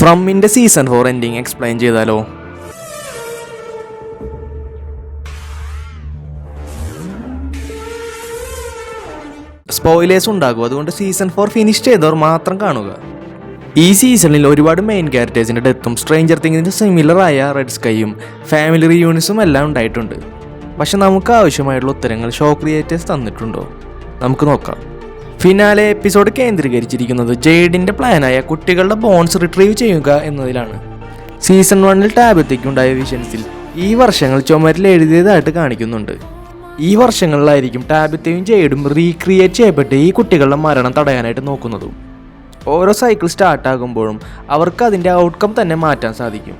ഫ്രമ്മിൻ്റെ season 4 ending explain ചെയ്താലോ? Spoilers ഉണ്ടാകും, അതുകൊണ്ട് സീസൺ 4 ഫിനിഷ് ചെയ്തവർ മാത്രം കാണുക. ഈ സീസണിൽ ഒരുപാട് മെയിൻ ക്യാരക്ടേഴ്സിൻ്റെ ഡെത്തും സ്ട്രേഞ്ചർ തിങ്സിന് സിമിലറായ റെഡ് സ്കൈയും ഫാമിലി റിയൂണിയൻസും എല്ലാം ഉണ്ടായിട്ടുണ്ട്. പക്ഷെ നമുക്ക് ആവശ്യമായിട്ടുള്ള ഉത്തരങ്ങൾ ഷോ ക്രിയേറ്റേഴ്സ് തന്നിട്ടുണ്ടോ? നമുക്ക് നോക്കാം. ഫിനാലെ എപ്പിസോഡ് കേന്ദ്രീകരിച്ചിരിക്കുന്നത് ജെയ്ഡിൻ്റെ പ്ലാനായ കുട്ടികളുടെ ബോൺസ് റിട്രീവ് ചെയ്യുക എന്നതിലാണ്. സീസൺ 1-ൽ ടാബിത്തയ്ക്കുണ്ടായ വിഷൻസിൽ ഈ വർഷങ്ങൾ ചുമരിൽ എഴുതിയതായിട്ട് കാണിക്കുന്നുണ്ട്. ഈ വർഷങ്ങളിലായിരിക്കും ടാബിത്തയും ജെയ്ഡും റീക്രിയേറ്റ് ചെയ്യപ്പെട്ട് ഈ കുട്ടികളുടെ മരണം തടയാനായിട്ട് നോക്കുന്നതും. ഓരോ സൈക്കിൾ സ്റ്റാർട്ടാകുമ്പോഴും അവർക്ക് അതിൻ്റെ ഔട്ട്കം തന്നെ മാറ്റാൻ സാധിക്കും.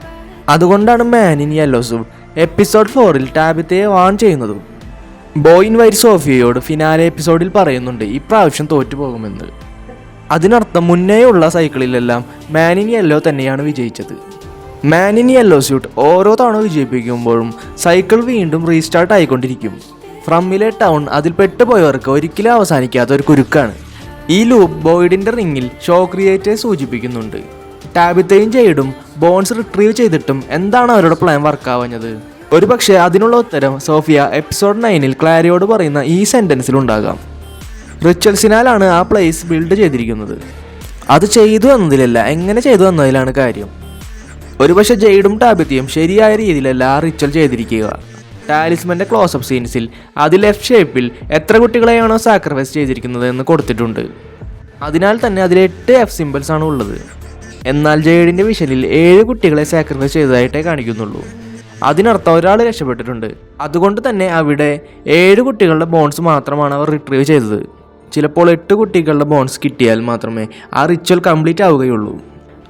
അതുകൊണ്ടാണ് man in yellow suit episode 4-ൽ ടാബിത്തയെ വാൺ ചെയ്യുന്നതും. ബോയ് ഇൻ വൈറ്റ് സോഫിയയോട് ഫിനാലെ എപ്പിസോഡിൽ പറയുന്നുണ്ട് ഇപ്രാവശ്യം തോറ്റുപോകുമെന്ന്. അതിനർത്ഥം മുന്നേയുള്ള സൈക്കിളിലെല്ലാം മാൻ ഇൻ യെല്ലോ തന്നെയാണ് വിജയിച്ചത്. മാൻ ഇൻ യെല്ലോ സ്യൂട്ട് ഓരോ തവണ വിജയിപ്പിക്കുമ്പോഴും സൈക്കിൾ വീണ്ടും റീസ്റ്റാർട്ട് ആയിക്കൊണ്ടിരിക്കും. ഫ്രമ്മിലെ ടൗൺ അതിൽ പെട്ടുപോയവർക്ക് ഒരിക്കലും അവസാനിക്കാത്ത ഒരു കുരുക്കാണ്. ഈ ലൂപ്പ് ബോയ്ഡിൻ്റെ റിങ്ങിൽ ഷോ ക്രിയേറ്റേഴ്സ് സൂചിപ്പിക്കുന്നുണ്ട്. ടാബിത്തയും ജെയ്ഡും ബോൺസ് റിട്രീവ് ചെയ്തിട്ടും എന്താണ് അവരുടെ പ്ലാൻ വർക്കാവുന്നത്? ഒരു പക്ഷേ അതിനുള്ള ഉത്തരം സോഫിയ എപ്പിസോഡ് 9-ൽ ക്ലാരിയോട് പറയുന്ന ഈ സെൻറ്റൻസിലുണ്ടാകാം. റിച്വൽസിനാലാണ് ആ പ്ലേസ് ബിൽഡ് ചെയ്തിരിക്കുന്നത്. അത് ചെയ്തു എന്നതിലല്ല, എങ്ങനെ ചെയ്തു എന്നതിലാണ് കാര്യം. ഒരുപക്ഷെ ജെയ്ഡും ടാബിത്തയും ശരിയായ രീതിയിലല്ല ആ റിച്വൽ ചെയ്തിരിക്കുക. ടാലിസ്മൻ്റെ ക്ലോസപ്പ് സീൻസിൽ അതിൽ എഫ് ഷേപ്പിൽ എത്ര കുട്ടികളെയാണോ സാക്രിഫൈസ് ചെയ്തിരിക്കുന്നത് എന്ന് കൊടുത്തിട്ടുണ്ട്. അതിനാൽ തന്നെ അതിൽ 8 എഫ് സിമ്പിൾസ് ആണ് ഉള്ളത്. എന്നാൽ ജെയ്ഡിൻ്റെ വിഷനിൽ 7 കുട്ടികളെ സാക്രിഫൈസ് ചെയ്തതായിട്ടേ കാണിക്കുന്നുള്ളൂ. അതിനർത്ഥം ഒരാൾ രക്ഷപ്പെട്ടിട്ടുണ്ട്. അതുകൊണ്ട് തന്നെ അവിടെ 7 കുട്ടികളുടെ ബോൺസ് മാത്രമാണ് അവർ റിട്രീവ് ചെയ്തത്. ചിലപ്പോൾ 8 കുട്ടികളുടെ ബോൺസ് കിട്ടിയാൽ മാത്രമേ ആ റിച്വൽ കംപ്ലീറ്റ് ആവുകയുള്ളൂ.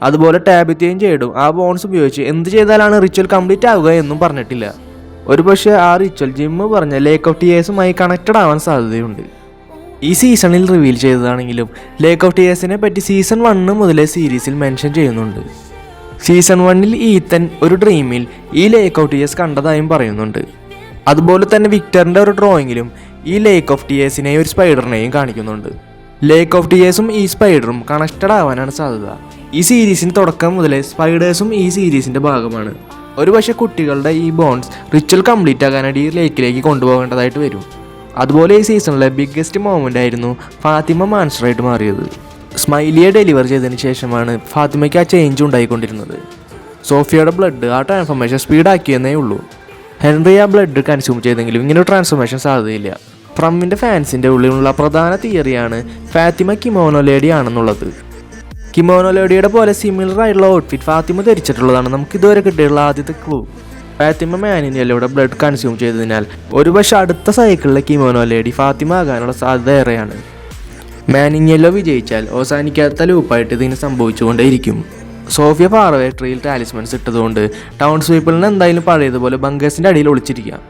അതുപോലെ ടാബിത്തയും ജെയ്ഡും ആ ബോൺസ് ഉപയോഗിച്ച് എന്ത് ചെയ്താലാണ് റിച്വൽ കംപ്ലീറ്റ് ആവുക എന്നും പറഞ്ഞിട്ടില്ല. ഒരുപക്ഷെ ആ റിച്വൽ ജിമ്മ് പറഞ്ഞ ലേക്ക് ഓഫ് ടിയേഴ്സുമായി കണക്റ്റഡ് ആവാൻ സാധ്യതയുണ്ട്. ഈ സീസണിൽ റിവീൽ ചെയ്തതാണെങ്കിലും ലേക്ക് ഓഫ് ടിയേഴ്സിനെ പറ്റി സീസൺ 1 മുതലേ സീരീസിൽ മെൻഷൻ ചെയ്യുന്നുണ്ട്. സീസൺ 1-ൽ ഈത്തൻ ഒരു ഡ്രീമിൽ ഈ ലേക്ക് ഓഫ് ടിയേഴ്സ് കണ്ടതായും പറയുന്നുണ്ട്. അതുപോലെ തന്നെ വിക്ടറിൻ്റെ ഒരു ഡ്രോയിങ്ങിലും ഈ ലേക്ക് ഓഫ് ടിയേഴ്സിനെയും ഒരു സ്പൈഡറിനെയും കാണിക്കുന്നുണ്ട്. ലേക്ക് ഓഫ് ടിയേഴ്സും ഈ സ്പൈഡറും കണക്റ്റഡ് ആവാനാണ് സാധ്യത. ഈ സീരീസിന് തുടക്കം മുതലേ സ്പൈഡേഴ്സും ഈ സീരീസിൻ്റെ ഭാഗമാണ്. ഒരുപക്ഷെ കുട്ടികളുടെ ഈ ബോൺസ് റിച്വൽ കംപ്ലീറ്റ് ആകാനായിട്ട് ഈ ലേക്കിലേക്ക് കൊണ്ടുപോകേണ്ടതായിട്ട് വരും. അതുപോലെ ഈ സീസണിലെ ബിഗ്ഗസ്റ്റ് മൊമെൻ്റ് ആയിരുന്നു ഫാത്തിമ മാൻസ്റ്ററായിട്ട് മാറിയത്. സ്മൈലിയെ ഡെലിവർ ചെയ്തതിന് ശേഷമാണ് ഫാത്തിമയ്ക്ക് ആ ചേഞ്ച് ഉണ്ടായിക്കൊണ്ടിരുന്നത്. സോഫിയയുടെ ബ്ലഡ് ആ ട്രാൻസ്ഫോർമേഷൻ സ്പീഡാക്കിയെന്നേ ഉള്ളൂ. ഹെൻറി ആ ബ്ലഡ് കൺസ്യൂം ചെയ്തെങ്കിലും ഇങ്ങനെ ഒരു ട്രാൻസ്ഫോർമേഷൻ സാധ്യതയില്ല. ഫ്രമ്മിൻ്റെ ഫാൻസിൻ്റെ ഉള്ളിലുള്ള പ്രധാന തിയറിയാണ് ഫാത്തിമ കിമോനോ ലേഡി ആണെന്നുള്ളത്. കിമോനോ ലേഡിയുടെ പോലെ സിമിലർ ആയിട്ടുള്ള ഔട്ട്ഫിറ്റ് ഫാത്തിമ ധരിച്ചിട്ടുള്ളതാണ് നമുക്ക് ഇതുവരെ കിട്ടിയുള്ള ആദ്യത്തെ ക്ലൂ. ഫാത്തിമ മാൻ ഇൻ യെല്ലോയുടെ ബ്ലഡ് കൺസ്യൂം ചെയ്തതിനാൽ ഒരുപക്ഷെ അടുത്ത സൈക്കിളിലെ കിമോനോ ലേഡി ഫാത്തിമ ആകാനുള്ള സാധ്യത ഏറെയാണ്. മാൻ ഇൻ യെല്ലോ വിജയിച്ചാൽ അവസാനിക്കാത്ത ലൂപ്പായിട്ട് ഇതിന് സംഭവിച്ചുകൊണ്ടേയിരിക്കും. സോഫിയ ഫാറവേ ട്രീയിൽ ടാലിസ്മൻസ് ഇട്ടതുകൊണ്ട് ടൗൺ സ്വീപ്പിളിന് എന്തായാലും പഴയതുപോലെ ബങ്കേഴ്സിൻ്റെ അടിയിൽ ഒളിച്ചിരിക്കാം.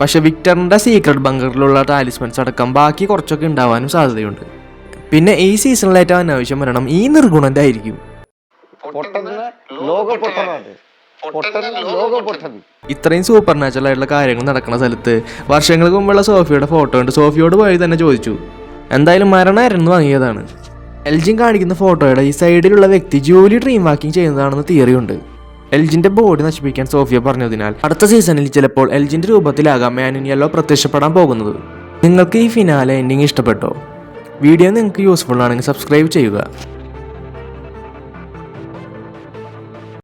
പക്ഷേ വിക്ടറിൻ്റെ സീക്രട്ട് ബങ്കറിലുള്ള ടാലിസ്മൻസ് അടക്കം ബാക്കി കുറച്ചൊക്കെ ഉണ്ടാവാനും സാധ്യതയുണ്ട്. പിന്നെ ഈ സീസണിലേറ്റ അനാവശ്യം മരണം ഈ നിർഗുണൻ്റെ ആയിരിക്കും. ഇത്രയും സൂപ്പർ നാച്ചുറൽ ആയിട്ടുള്ള കാര്യങ്ങൾ നടക്കുന്ന സ്ഥലത്ത് വർഷങ്ങൾക്ക് മുമ്പുള്ള സോഫിയുടെ ഫോട്ടോ ഉണ്ട്. സോഫിയോട് പോയി തന്നെ ചോദിച്ചു. എന്തായാലും മരണമായിരുന്നു വാങ്ങിയതാണ്. എൽജിൻ കാണിക്കുന്ന ഫോട്ടോയുടെ ഈ സൈഡിലുള്ള വ്യക്തി ജൂലി ഡ്രീം വാക്കിംഗ് ചെയ്യുന്നതാണെന്ന് തിയറിയുണ്ട്. എൽജിൻ്റെ ബോഡി നശിപ്പിക്കാൻ സോഫിയ പറഞ്ഞതിനാൽ അടുത്ത സീസണിൽ ചിലപ്പോൾ എൽജിൻ്റെ രൂപത്തിലാകാം മാൻ ഇൻ യെല്ലോ പ്രത്യക്ഷപ്പെടാൻ പോകുന്നത്. നിങ്ങൾക്ക് ഈ ഫിനാലെ എൻഡിങ് ഇഷ്ടപ്പെട്ടോ? വീഡിയോ നിങ്ങൾക്ക് യൂസ്ഫുൾ ആണെങ്കിൽ സബ്സ്ക്രൈബ് ചെയ്യുക.